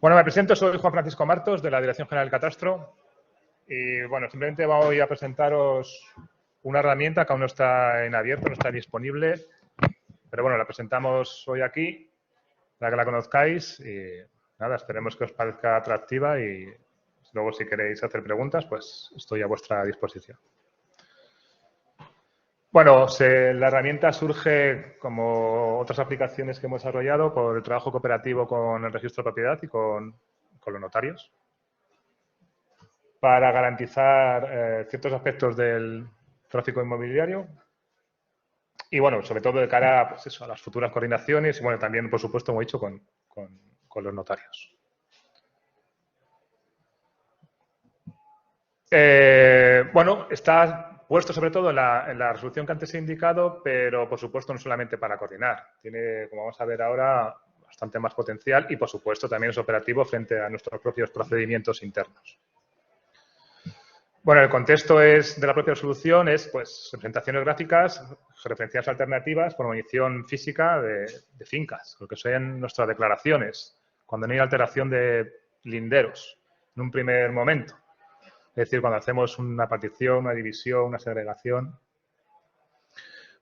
Bueno, me presento, soy Juan Francisco Martos, de la Dirección General del Catastro. Y bueno, simplemente voy a presentaros una herramienta que aún no está en abierto, no está disponible. Pero bueno, la presentamos hoy aquí, para que la conozcáis. Y nada, esperemos que os parezca atractiva y luego si queréis hacer preguntas, pues estoy a vuestra disposición. Bueno, la herramienta surge, como otras aplicaciones que hemos desarrollado, por el trabajo cooperativo con el registro de propiedad y con los notarios, para garantizar ciertos aspectos del tráfico inmobiliario y, bueno, sobre todo de cara pues eso, a las futuras coordinaciones y, bueno, también, por supuesto, como he dicho, con los notarios. Bueno, está puesto sobre todo en la resolución que antes he indicado, pero por supuesto no solamente para coordinar. Tiene, como vamos a ver ahora, bastante más potencial y por supuesto también es operativo frente a nuestros propios procedimientos internos. Bueno, el contexto de la propia resolución es pues representaciones gráficas, referencias alternativas por medición física de fincas, lo que son nuestras declaraciones, cuando no hay alteración de linderos en un primer momento. Es decir, cuando hacemos una partición, una división, una segregación,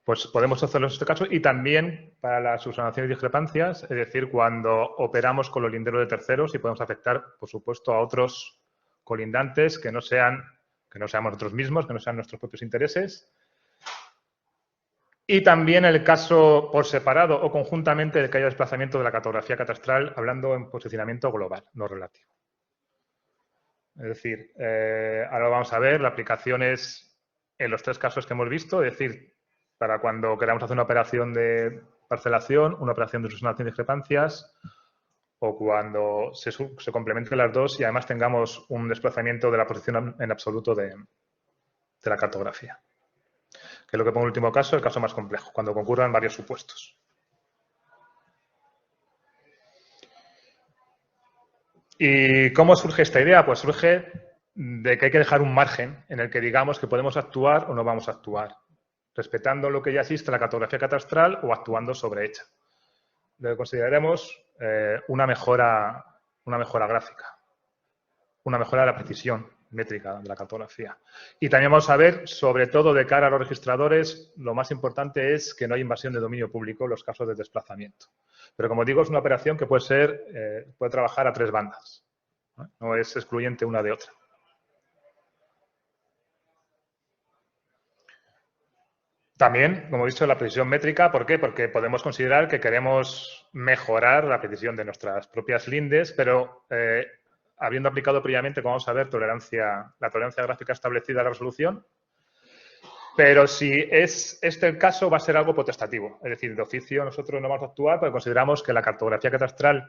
pues podemos hacerlo en este caso y también para las subsanaciones y discrepancias, es decir, cuando operamos con los linderos de terceros y podemos afectar, por supuesto, a otros colindantes que no seamos nosotros mismos, que no sean nuestros propios intereses. Y también el caso por separado o conjuntamente de que haya desplazamiento de la cartografía catastral, hablando en posicionamiento global, no relativo. Es decir, ahora vamos a ver, la aplicación es en los tres casos que hemos visto, es decir, para cuando queramos hacer una operación de parcelación, una operación de subsanación de discrepancias, o cuando se complementen las dos y además tengamos un desplazamiento de la posición en absoluto de la cartografía. Que es lo que pongo en el último caso, el caso más complejo, cuando concurran varios supuestos. ¿Y cómo surge esta idea? Pues surge de que hay que dejar un margen en el que digamos que podemos actuar o no vamos a actuar, respetando lo que ya existe en la cartografía catastral o actuando sobre ella. Lo que consideraremos una mejora gráfica, una mejora de la precisión métrica de la cartografía. Y también vamos a ver, sobre todo de cara a los registradores, lo más importante es que no hay invasión de dominio público en los casos de desplazamiento. Pero como digo, es una operación que puede trabajar a tres bandas. No es excluyente una de otra. También, como he dicho, la precisión métrica. ¿Por qué? Porque podemos considerar que queremos mejorar la precisión de nuestras propias lindes, pero habiendo aplicado previamente, como vamos a ver, la tolerancia gráfica establecida en la resolución. Pero si es este el caso, va a ser algo potestativo. Es decir, de oficio nosotros no vamos a actuar porque consideramos que la cartografía catastral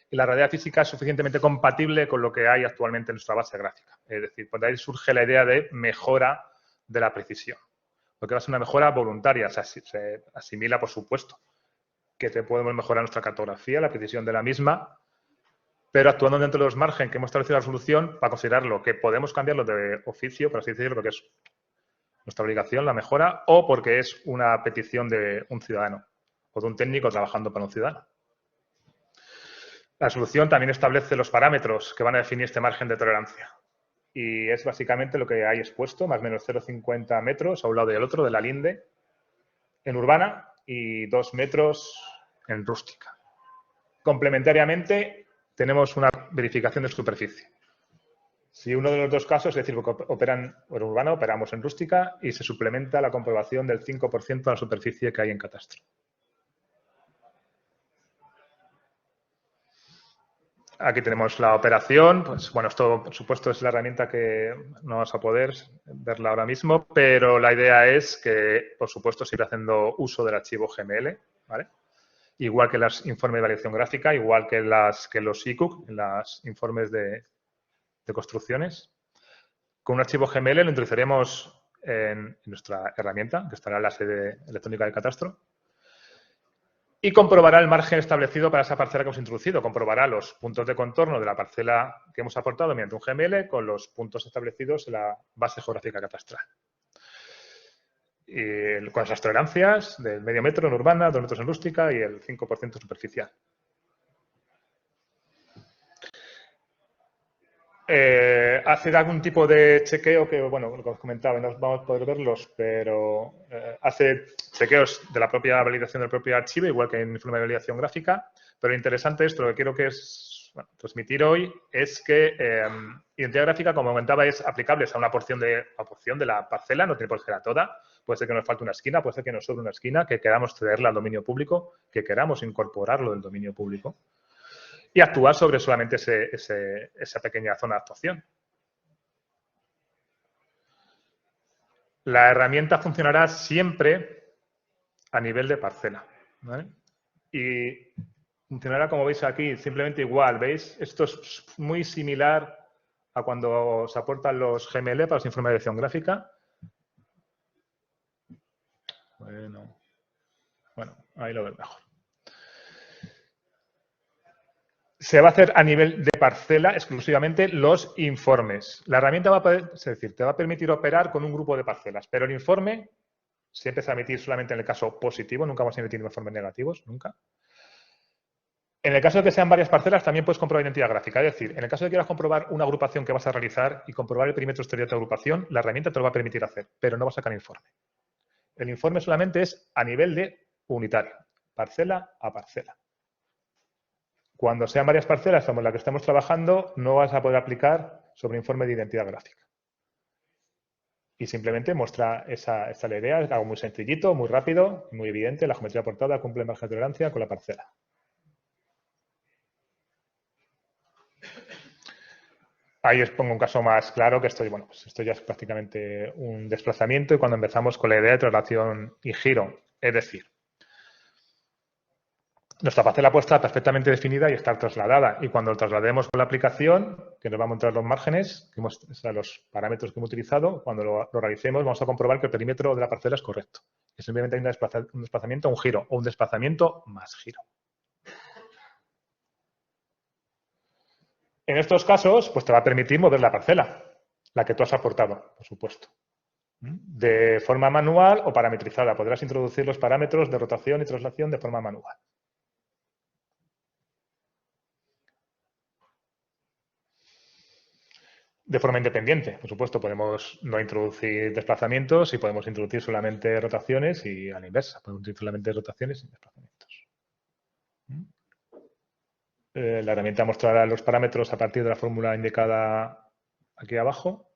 y la realidad física es suficientemente compatible con lo que hay actualmente en nuestra base gráfica. Es decir, por ahí surge la idea de mejora de la precisión. Porque va a ser una mejora voluntaria, se asimila, por supuesto, que podemos mejorar nuestra cartografía, la precisión de la misma, pero actuando dentro de los márgenes que hemos establecido en la resolución para considerarlo que podemos cambiarlo de oficio, por así decirlo, porque es nuestra obligación, la mejora, o porque es una petición de un ciudadano o de un técnico trabajando para un ciudadano. La resolución también establece los parámetros que van a definir este margen de tolerancia. Y es básicamente lo que hay expuesto, más o menos 0,50 metros a un lado y al otro de la linde en urbana y 2 metros en rústica. Complementariamente, tenemos una verificación de superficie. Si uno de los dos casos, es decir, operan en urbana, operamos en rústica y se suplementa la comprobación del 5% de la superficie que hay en catastro. Aquí tenemos la operación. Pues bueno, esto por supuesto es la herramienta que no vas a poder verla ahora mismo, pero la idea es que, por supuesto, sigue haciendo uso del archivo GML, ¿vale? Igual que los informes de validación gráfica, igual que los ICUC, en los informes de construcciones. Con un archivo GML lo introduciremos en nuestra herramienta, que estará en la sede electrónica del catastro. Y comprobará el margen establecido para esa parcela que hemos introducido. Comprobará los puntos de contorno de la parcela que hemos aportado mediante un GML con los puntos establecidos en la base geográfica catastral. Y con esas tolerancias del medio metro en urbana, 2 metros en rústica y el 5% superficial. hace algún tipo de chequeo que, bueno, lo que os comentaba, no vamos a poder verlos, pero hace chequeos de la propia validación del propio archivo, igual que en informe de validación gráfica. Pero lo interesante esto, lo que quiero que es, transmitir hoy es que identidad gráfica, como comentaba, es aplicable a una porción de la parcela, no tiene por qué ser a toda. Puede ser que nos falte una esquina, puede ser que nos sobre una esquina, que queramos cederla al dominio público, que queramos incorporarlo del dominio público y actuar sobre solamente esa pequeña zona de actuación. La herramienta funcionará siempre a nivel de parcela, ¿vale? Y funcionará, como veis aquí, simplemente igual, ¿veis? Esto es muy similar a cuando se aportan los GML para los informes de dirección gráfica. Bueno, ahí lo veo mejor. Se va a hacer a nivel de parcela exclusivamente los informes. La herramienta va a poder, es decir, te va a permitir operar con un grupo de parcelas, pero el informe siempre se va a emitir solamente en el caso positivo, nunca vamos a emitir informes negativos, nunca. En el caso de que sean varias parcelas, también puedes comprobar identidad gráfica. Es decir, en el caso de que quieras comprobar una agrupación que vas a realizar y comprobar el perímetro exterior de tu agrupación, la herramienta te lo va a permitir hacer, pero no va a sacar informe. El informe solamente es a nivel de unitario, parcela a parcela. Cuando sean varias parcelas como la que estamos trabajando, no vas a poder aplicar sobre informe de identidad gráfica. Y simplemente muestra esta la idea, es algo muy sencillito, muy rápido, muy evidente. La geometría aportada cumple el margen de tolerancia con la parcela. Ahí os pongo un caso más claro, que bueno, pues esto ya es prácticamente un desplazamiento y cuando empezamos con la idea de traslación y giro. Es decir, nuestra parcela puede estar perfectamente definida y estar trasladada. Y cuando lo traslademos con la aplicación, que nos va a mostrar los márgenes, los parámetros que hemos utilizado, cuando lo realicemos vamos a comprobar que el perímetro de la parcela es correcto. Y simplemente hay un desplazamiento, un giro o un desplazamiento más giro. En estos casos, pues te va a permitir mover la parcela, la que tú has aportado, por supuesto. De forma manual o parametrizada. Podrás introducir los parámetros de rotación y traslación de forma manual. De forma independiente, por supuesto, podemos no introducir desplazamientos y podemos introducir solamente rotaciones y a la inversa, podemos introducir solamente rotaciones y desplazamientos. La herramienta mostrará los parámetros a partir de la fórmula indicada aquí abajo.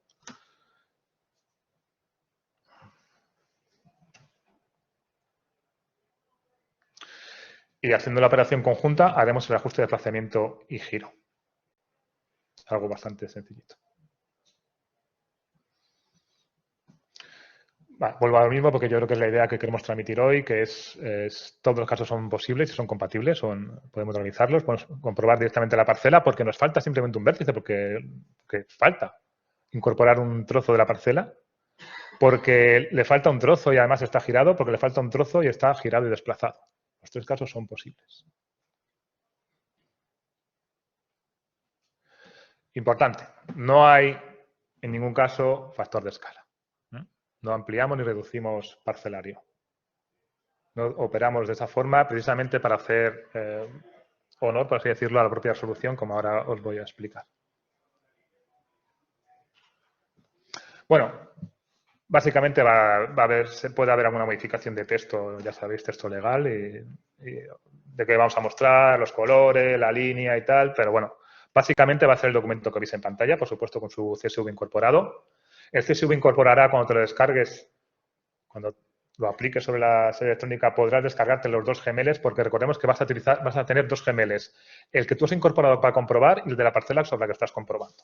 Y haciendo la operación conjunta haremos el ajuste de desplazamiento y giro. Algo bastante sencillito. Vale, vuelvo a lo mismo porque yo creo que es la idea que queremos transmitir hoy, que es todos los casos son posibles y son compatibles, podemos realizarlos, podemos comprobar directamente la parcela porque nos falta simplemente un vértice, porque falta incorporar un trozo de la parcela, porque le falta un trozo y además está girado, porque le falta un trozo y está girado y desplazado. Los tres casos son posibles. Importante, no hay en ningún caso factor de escala. No ampliamos ni reducimos parcelario. No operamos de esa forma precisamente para hacer honor, por así decirlo, a la propia solución, como ahora os voy a explicar. Bueno, básicamente puede haber alguna modificación de texto, ya sabéis, texto legal, y de qué vamos a mostrar, los colores, la línea y tal, pero bueno, básicamente va a ser el documento que veis en pantalla, por supuesto con su CSV incorporado. El CSV incorporará cuando te lo descargues, cuando lo apliques sobre la sede electrónica, podrás descargarte los dos GMLs, porque recordemos que vas a tener dos GMLs, el que tú has incorporado para comprobar y el de la parcela sobre la que estás comprobando.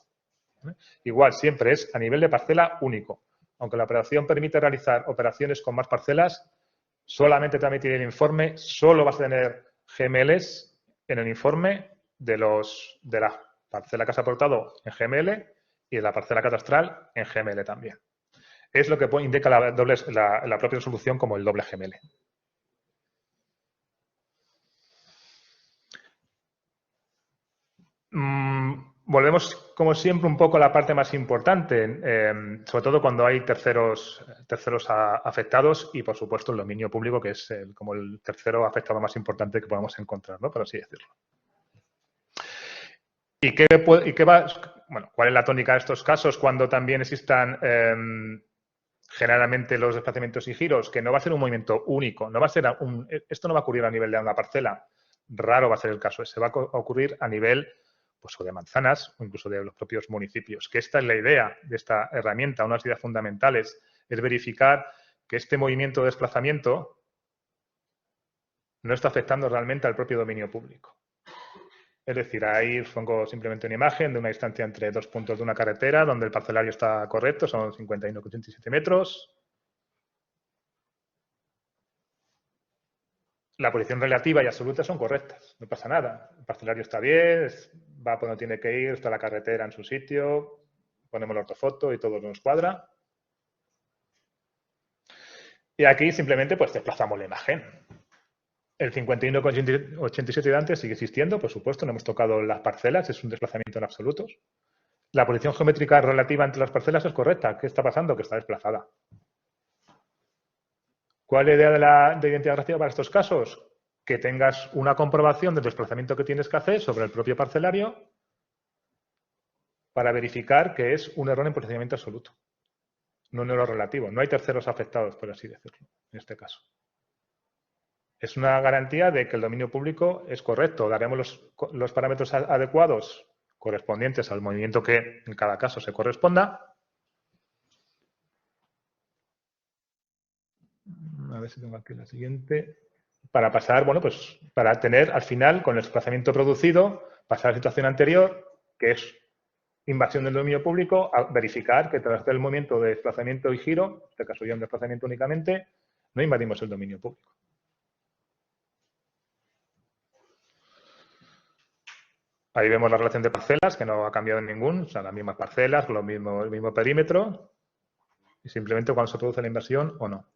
Igual, siempre es a nivel de parcela único. Aunque la operación permite realizar operaciones con más parcelas, solamente te va a emitir el informe, solo vas a tener GMLs en el informe de la parcela que has aportado en GML y de la parcela catastral en GML también. Es lo que indica la propia resolución como el doble GML. Volvemos, como siempre, un poco a la parte más importante, sobre todo cuando hay terceros afectados y, por supuesto, el dominio público, que es como el tercero afectado más importante que podamos encontrar, ¿no? Por así decirlo. bueno, ¿cuál es la tónica de estos casos cuando también existan generalmente los desplazamientos y giros? Que no va a ser un movimiento único, no va a ser esto no va a ocurrir a nivel de una parcela, raro va a ser el caso, se va a ocurrir a nivel pues, o de manzanas o incluso de los propios municipios, que esta es la idea de esta herramienta, unas ideas fundamentales, es verificar que este movimiento de desplazamiento no está afectando realmente al propio dominio público. Es decir, ahí pongo simplemente una imagen de una distancia entre dos puntos de una carretera donde el parcelario está correcto, son 51,87 metros. La posición relativa y absoluta son correctas, no pasa nada. El parcelario está bien, va por donde tiene que ir, está la carretera en su sitio, ponemos la ortofoto y todo nos cuadra. Y aquí simplemente pues desplazamos la imagen. El 51,87 de antes sigue existiendo, por supuesto, no hemos tocado las parcelas, es un desplazamiento en absolutos. La posición geométrica relativa entre las parcelas es correcta. ¿Qué está pasando? Que está desplazada. ¿Cuál es la idea de identidad gráfica para estos casos? Que tengas una comprobación del desplazamiento que tienes que hacer sobre el propio parcelario para verificar que es un error en posicionamiento absoluto, no un error relativo. No hay terceros afectados, por así decirlo, en este caso. Es una garantía de que el dominio público es correcto. Daremos los parámetros adecuados correspondientes al movimiento que en cada caso se corresponda. A ver si tengo aquí la siguiente. Para pasar, bueno, pues para tener al final, con el desplazamiento producido, pasar a la situación anterior, que es invasión del dominio público, a verificar que tras el movimiento de desplazamiento y giro, en este caso ya un desplazamiento únicamente, no invadimos el dominio público. Ahí vemos la relación de parcelas, que no ha cambiado en ningún, o sea, las mismas parcelas, el mismo perímetro, y simplemente cuando se produce la invasión o no.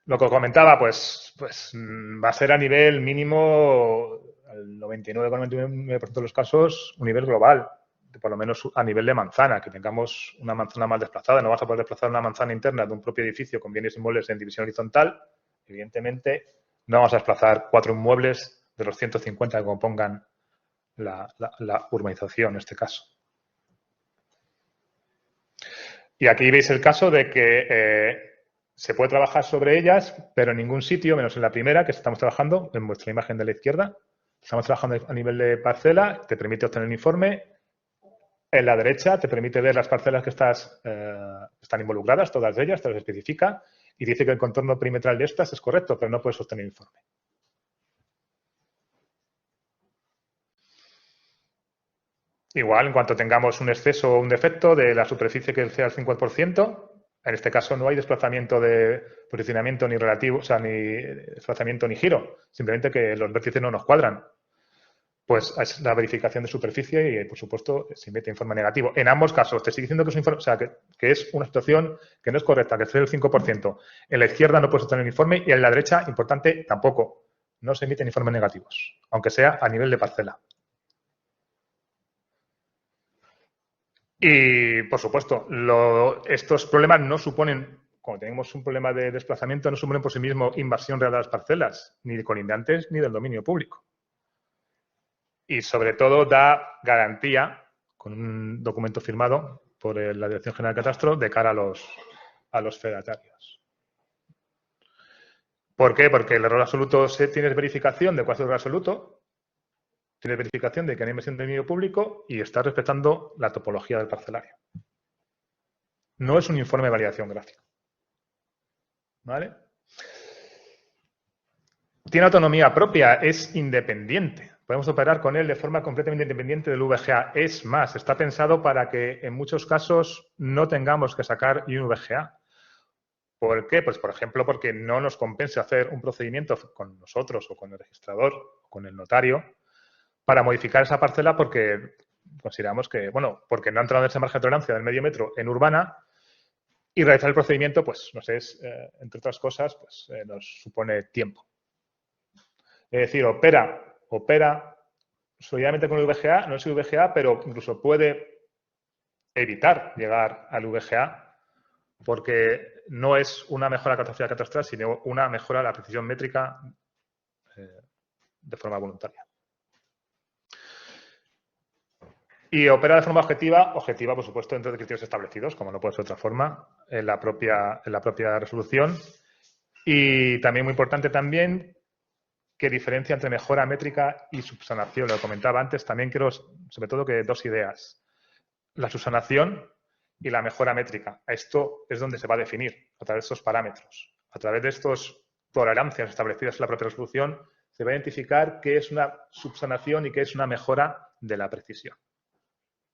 Lo que os comentaba, pues va a ser a nivel mínimo, el 99,99% de los casos, un nivel global, por lo menos a nivel de manzana, que tengamos una manzana mal desplazada. No vas a poder desplazar una manzana interna de un propio edificio con bienes inmuebles en división horizontal. Evidentemente, no vamos a desplazar 4 inmuebles de los 150 que compongan la urbanización en este caso. Y aquí veis el caso de que se puede trabajar sobre ellas, pero en ningún sitio, menos en la primera, que estamos trabajando, en vuestra imagen de la izquierda. Estamos trabajando a nivel de parcela, te permite obtener un informe. En la derecha te permite ver las parcelas que están involucradas, todas ellas, te las especifica, y dice que el contorno perimetral de estas es correcto, pero no puedes obtener informe. Igual, en cuanto tengamos un exceso o un defecto de la superficie que sea el 50%, en este caso no hay desplazamiento de posicionamiento ni relativo, o sea, ni desplazamiento ni giro, simplemente que los vértices no nos cuadran. Pues es la verificación de superficie y, por supuesto, se emite informe negativo. En ambos casos, te estoy diciendo que es un informe, o sea, que es una situación que no es correcta, que es el 5%. En la izquierda no puedes obtener informe y en la derecha, importante, tampoco. No se emiten informes negativos, aunque sea a nivel de parcela. Y, por supuesto, estos problemas no suponen, cuando tenemos un problema de desplazamiento, no suponen por sí mismo invasión real de las parcelas, ni de colindantes ni del dominio público. Y, sobre todo, da garantía, con un documento firmado por la Dirección General de Catastro, de cara a los fedatarios. ¿Por qué? Porque el error absoluto, tienes verificación de cuál es el error absoluto, tienes verificación de que no hay invasión del dominio público y estás respetando la topología del parcelario. No es un informe de validación gráfica. ¿Vale? Tiene autonomía propia, es independiente. Podemos operar con él de forma completamente independiente del VGA. Es más, está pensado para que en muchos casos no tengamos que sacar un VGA. ¿Por qué? Pues, por ejemplo, porque no nos compensa hacer un procedimiento con nosotros o con el registrador o con el notario para modificar esa parcela porque consideramos que, bueno, porque no ha entrado en ese margen de tolerancia del medio metro en urbana y realizar el procedimiento, pues, no sé, entre otras cosas, pues nos supone tiempo. Es decir, opera solidariamente con el VGA, no es el VGA, pero incluso puede evitar llegar al VGA porque no es una mejora cartografía catastral, sino una mejora de la precisión métrica de forma voluntaria. Y opera de forma objetiva, por supuesto, dentro de criterios establecidos, como no puede ser de otra forma, en la propia resolución. Y también muy importante también que diferencia entre mejora métrica y subsanación. Lo comentaba antes, también quiero, sobre todo, que dos ideas. La subsanación y la mejora métrica. Esto es donde se va a definir, a través de estos parámetros. A través de estas tolerancias establecidas en la propia resolución, se va a identificar qué es una subsanación y qué es una mejora de la precisión,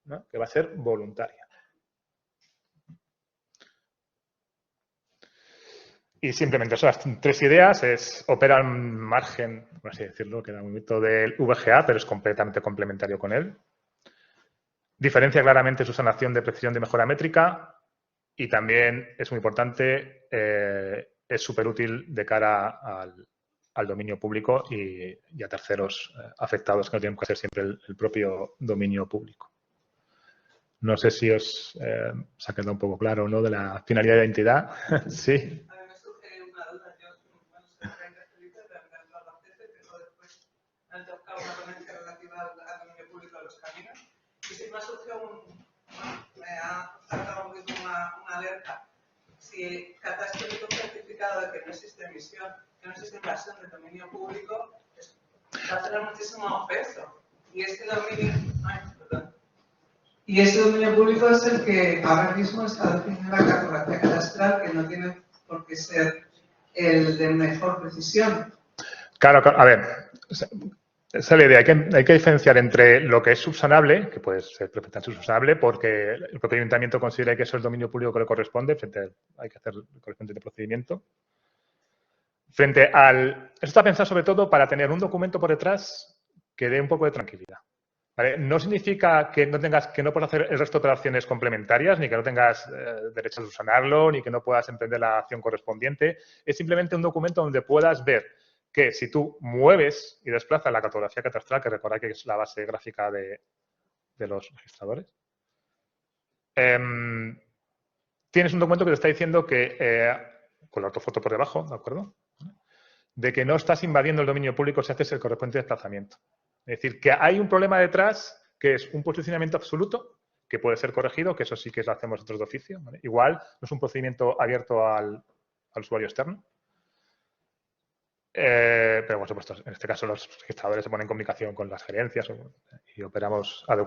¿no? Que va a ser voluntaria. Y simplemente esas tres ideas opera al margen, por así decirlo, que era un mito del VGA, pero es completamente complementario con él. Diferencia claramente subsanación de precisión de mejora métrica y también es muy importante, es súper útil de cara al dominio público y a terceros afectados, que no tienen que ser siempre el propio dominio público. No sé si os se ha quedado un poco claro, ¿no?, de la finalidad de identidad. Sí. A mí me surge una duda. Yo, bueno, soy de Felipe, de Albacete, pero después me han tocado una ponencia relativa al dominio público de los caminos. Y sí me ha surgido me ha saltado una alerta. Si catástrofe un certificado de que no existe emisión, que no existe invasión del dominio público, va a tener muchísimo peso. Y este dominio... Y ese dominio público es el que ahora mismo está definiendo la cartografía cadastral, que no tiene por qué ser el de mejor precisión. Claro, a ver, esa es la idea. Hay que diferenciar entre lo que es subsanable, que puede ser perfectamente subsanable, porque el propio ayuntamiento considera que eso es el dominio público que le corresponde, hay que hacer el correspondiente procedimiento. Frente al... Esto está pensado sobre todo para tener un documento por detrás que dé un poco de tranquilidad. ¿Vale? No significa que no puedas hacer el resto de operaciones complementarias, ni que no tengas derecho a subsanarlo, ni que no puedas emprender la acción correspondiente. Es simplemente un documento donde puedas ver que si tú mueves y desplazas la cartografía catastral, que recordad que es la base gráfica de los registradores, tienes un documento que te está diciendo que, con la ortofoto por debajo, ¿de acuerdo?, de que no estás invadiendo el dominio público si haces el correspondiente desplazamiento. Es decir, que hay un problema detrás que es un posicionamiento absoluto que puede ser corregido, que eso sí que lo hacemos nosotros de oficio, ¿vale? Igual no es un procedimiento abierto al usuario externo. Pero, por supuesto, en este caso los registradores se ponen en comunicación con las gerencias y operamos adecuadamente.